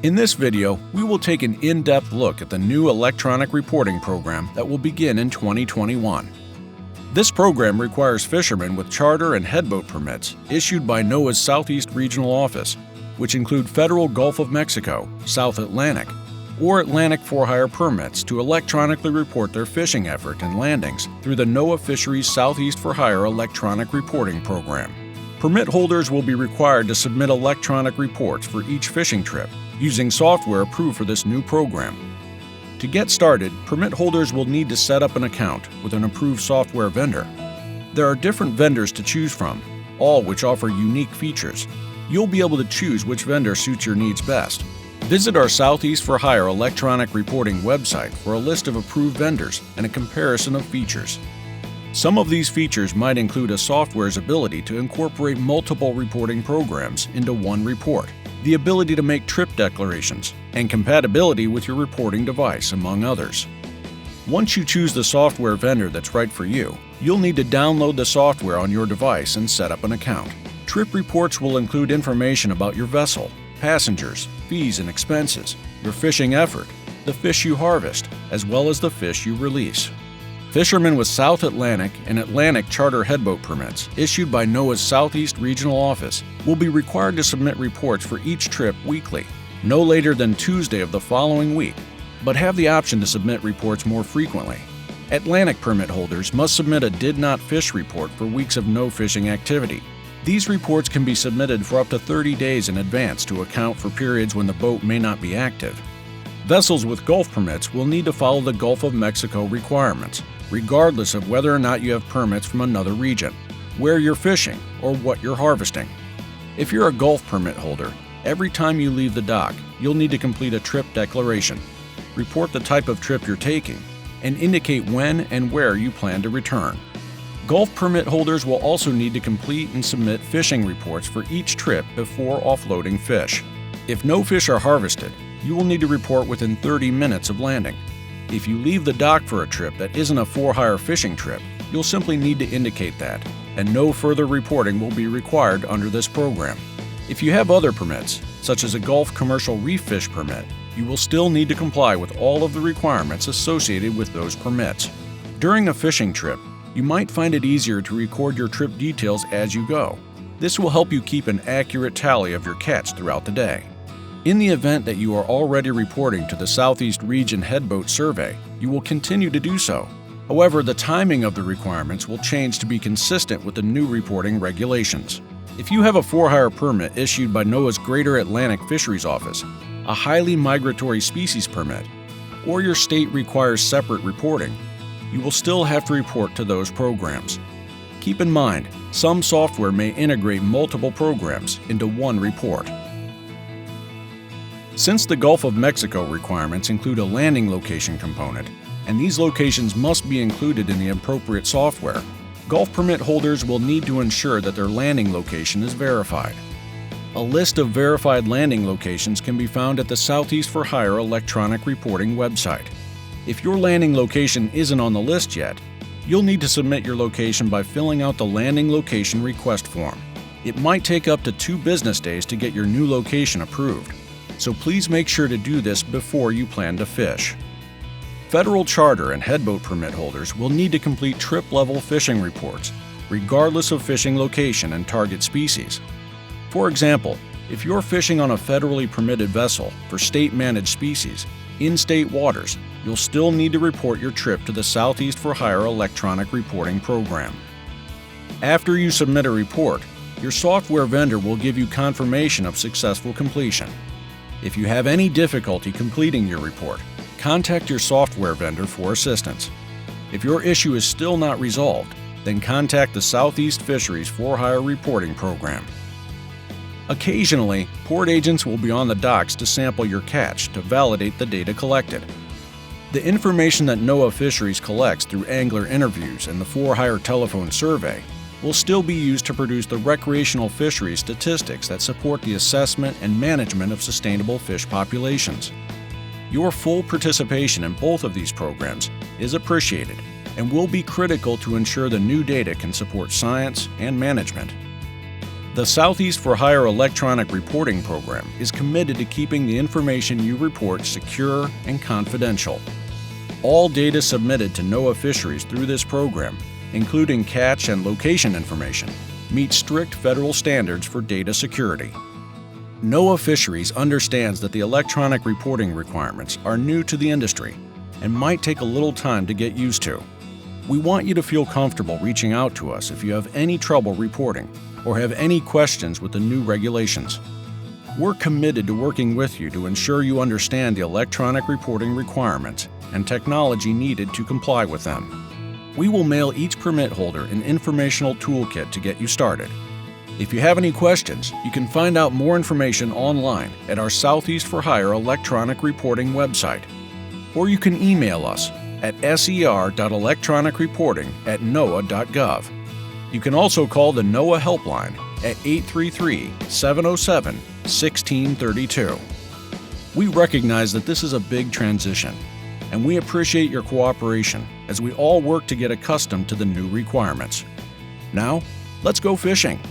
In this video, we will take an in-depth look at the new electronic reporting program that will begin in 2021. This program requires fishermen with charter and headboat permits issued by NOAA's Southeast Regional Office, which include federal Gulf of Mexico, South Atlantic, or Atlantic for-hire permits to electronically report their fishing effort and landings through the NOAA Fisheries Southeast for-hire electronic reporting program. Permit holders will be required to submit electronic reports for each fishing trip using software approved for this new program. To get started, permit holders will need to set up an account with an approved software vendor. There are different vendors to choose from, all which offer unique features. You'll be able to choose which vendor suits your needs best. Visit our Southeast for Hire electronic reporting website for a list of approved vendors and a comparison of features. Some of these features might include a software's ability to incorporate multiple reporting programs into one report, the ability to make trip declarations, and compatibility with your reporting device, among others. Once you choose the software vendor that's right for you, you'll need to download the software on your device and set up an account. Trip reports will include information about your vessel, passengers, fees and expenses, your fishing effort, the fish you harvest, as well as the fish you release. Fishermen with South Atlantic and Atlantic charter headboat permits issued by NOAA's Southeast Regional Office will be required to submit reports for each trip weekly, no later than Tuesday of the following week, but have the option to submit reports more frequently. Atlantic permit holders must submit a did not fish report for weeks of no fishing activity. These reports can be submitted for up to 30 days in advance to account for periods when the boat may not be active. Vessels with Gulf permits will need to follow the Gulf of Mexico requirements, regardless of whether or not you have permits from another region, where you're fishing, or what you're harvesting. If you're a Gulf permit holder, every time you leave the dock, you'll need to complete a trip declaration, report the type of trip you're taking, and indicate when and where you plan to return. Gulf permit holders will also need to complete and submit fishing reports for each trip before offloading fish. If no fish are harvested, you will need to report within 30 minutes of landing. If you leave the dock for a trip that isn't a for-hire fishing trip, you'll simply need to indicate that, and no further reporting will be required under this program. If you have other permits, such as a Gulf Commercial Reef Fish permit, you will still need to comply with all of the requirements associated with those permits. During a fishing trip, you might find it easier to record your trip details as you go. This will help you keep an accurate tally of your catch throughout the day. In the event that you are already reporting to the Southeast Region Headboat Survey, you will continue to do so. However, the timing of the requirements will change to be consistent with the new reporting regulations. If you have a for-hire permit issued by NOAA's Greater Atlantic Fisheries Office, a highly migratory species permit, or your state requires separate reporting, you will still have to report to those programs. Keep in mind, some software may integrate multiple programs into one report. Since the Gulf of Mexico requirements include a landing location component, and these locations must be included in the appropriate software, Gulf permit holders will need to ensure that their landing location is verified. A list of verified landing locations can be found at the Southeast for Hire electronic reporting website. If your landing location isn't on the list yet, you'll need to submit your location by filling out the landing location request form. It might take up to 2 business days to get your new location approved, so please make sure to do this before you plan to fish. Federal charter and headboat permit holders will need to complete trip-level fishing reports, regardless of fishing location and target species. For example, if you're fishing on a federally permitted vessel for state-managed species in state waters, you'll still need to report your trip to the Southeast for Hire electronic reporting program. After you submit a report, your software vendor will give you confirmation of successful completion. If you have any difficulty completing your report, contact your software vendor for assistance. If your issue is still not resolved, then contact the Southeast Fisheries For-Hire Reporting Program. Occasionally, port agents will be on the docks to sample your catch to validate the data collected. The information that NOAA Fisheries collects through angler interviews and the For-Hire telephone survey will still be used to produce the recreational fisheries statistics that support the assessment and management of sustainable fish populations. Your full participation in both of these programs is appreciated and will be critical to ensure the new data can support science and management. The Southeast for Hire electronic reporting program is committed to keeping the information you report secure and confidential. All data submitted to Noaa Fisheries through this program, including catch and location information, meet strict federal standards for data security. Noaa Fisheries understands that the electronic reporting requirements are new to the industry and might take a little time to get used to. We want you to feel comfortable reaching out to us if you have any trouble reporting or have any questions with the new regulations. We're committed to working with you to ensure you understand the electronic reporting requirements and technology needed to comply with them. We will mail each permit holder an informational toolkit to get you started. If you have any questions, you can find out more information online at our Southeast for Hire electronic reporting website, or you can email us at ser.electronicreporting@noaa.gov. You can also call the Noaa Helpline at 833-707-1632. We recognize that this is a big transition, and we appreciate your cooperation as we all work to get accustomed to the new requirements. Now, let's go fishing.